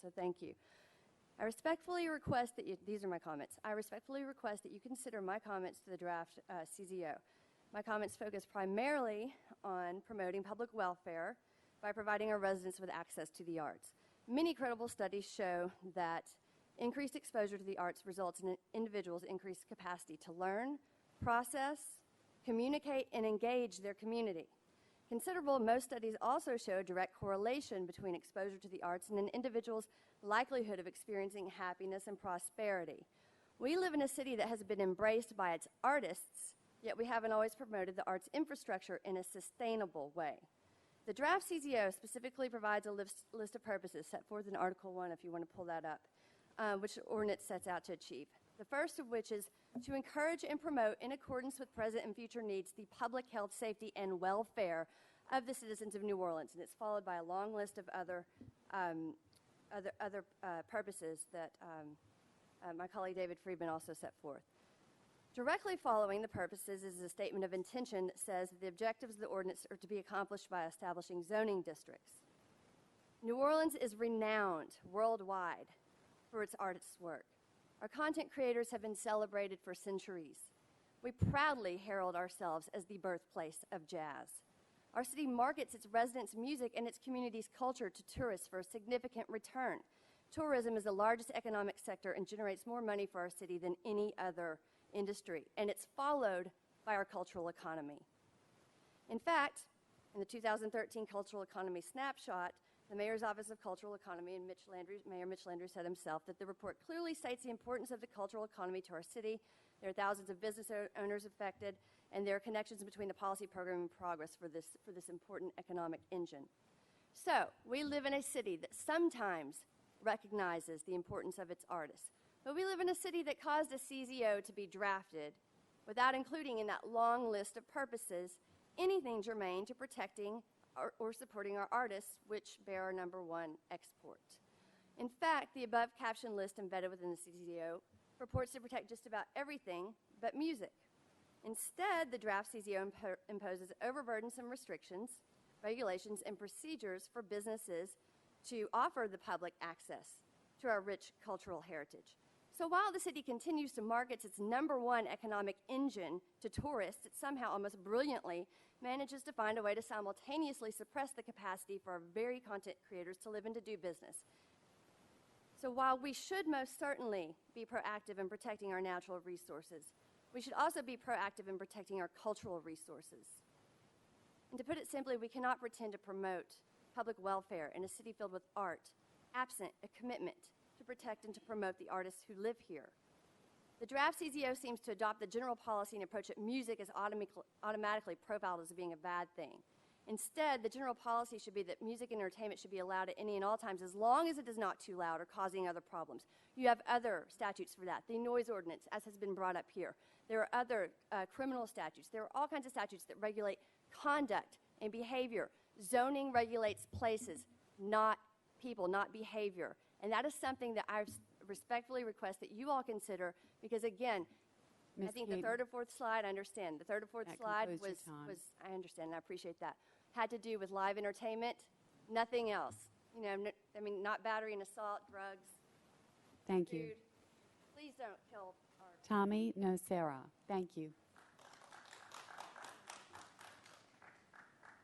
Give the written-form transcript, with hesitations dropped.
so thank you. I respectfully request that you, these are my comments. I respectfully request that you consider my comments to the draft CZO. My comments focus primarily on promoting public welfare by providing our residents with access to the arts. Many credible studies show that increased exposure to the arts results in individuals' increased capacity to learn, process, communicate, and engage their community. Considerable, most studies also show a direct correlation between exposure to the arts and an individual's likelihood of experiencing happiness and prosperity. We live in a city that has been embraced by its artists, yet we haven't always promoted the arts infrastructure in a sustainable way. The draft CZO specifically provides a list of purposes set forth in Article 1, if you want to pull that up, which the ordinance sets out to achieve. The first of which is to encourage and promote, in accordance with present and future needs, the public health, safety, and welfare of the citizens of New Orleans. And it's followed by a long list of other purposes that my colleague David Friedman also set forth. Directly following the purposes is a statement of intention that says that the objectives of the ordinance are to be accomplished by establishing zoning districts. New Orleans is renowned worldwide for its artists' work. Our content creators have been celebrated for centuries. We proudly herald ourselves as the birthplace of jazz. Our city markets its residents' music and its community's culture to tourists for a significant return. Tourism is the largest economic sector and generates more money for our city than any other industry, and it's followed by our cultural economy. In fact, in the 2013 Cultural Economy Snapshot, the Mayor's Office of Cultural Economy and Mayor Mitch Landry said himself that the report clearly states the importance of the cultural economy to our city. There are thousands of business owners affected, and there are connections between the policy program and progress for this important economic engine. So, we live in a city that sometimes recognizes the importance of its artists. But we live in a city that caused a CZO to be drafted without including in that long list of purposes anything germane to protecting or supporting our artists, which bear our #1 export. In fact, the above caption list embedded within the CZO purports to protect just about everything but music. Instead, the draft CZO imposes overburdensome restrictions, regulations, and procedures for businesses to offer the public access to our rich cultural heritage. So while the city continues to market its #1 economic engine to tourists, it somehow almost brilliantly manages to find a way to simultaneously suppress the capacity for our very content creators to live and to do business. So while we should most certainly be proactive in protecting our natural resources, we should also be proactive in protecting our cultural resources. And to put it simply, we cannot pretend to promote public welfare in a city filled with art, absent a commitment to protect and to promote the artists who live here. The draft CZO seems to adopt the general policy and approach that music is automatically profiled as being a bad thing. Instead, the general policy should be that music and entertainment should be allowed at any and all times as long as it is not too loud or causing other problems. You have other statutes for that. The noise ordinance, as has been brought up here. There are other criminal statutes. There are all kinds of statutes that regulate conduct and behavior. Zoning regulates places, not people, not behavior. And that is something that I respectfully request that you all consider, because again, Ms. I think Keaton, the third or fourth slide, I understand. The third or fourth slide concludes was, your time. I understand, and I appreciate that. Had to do with live entertainment, nothing else. You know, I mean, not battery and assault, drugs, Thank food. you. Please don't kill our... Tommy Nocera, thank you.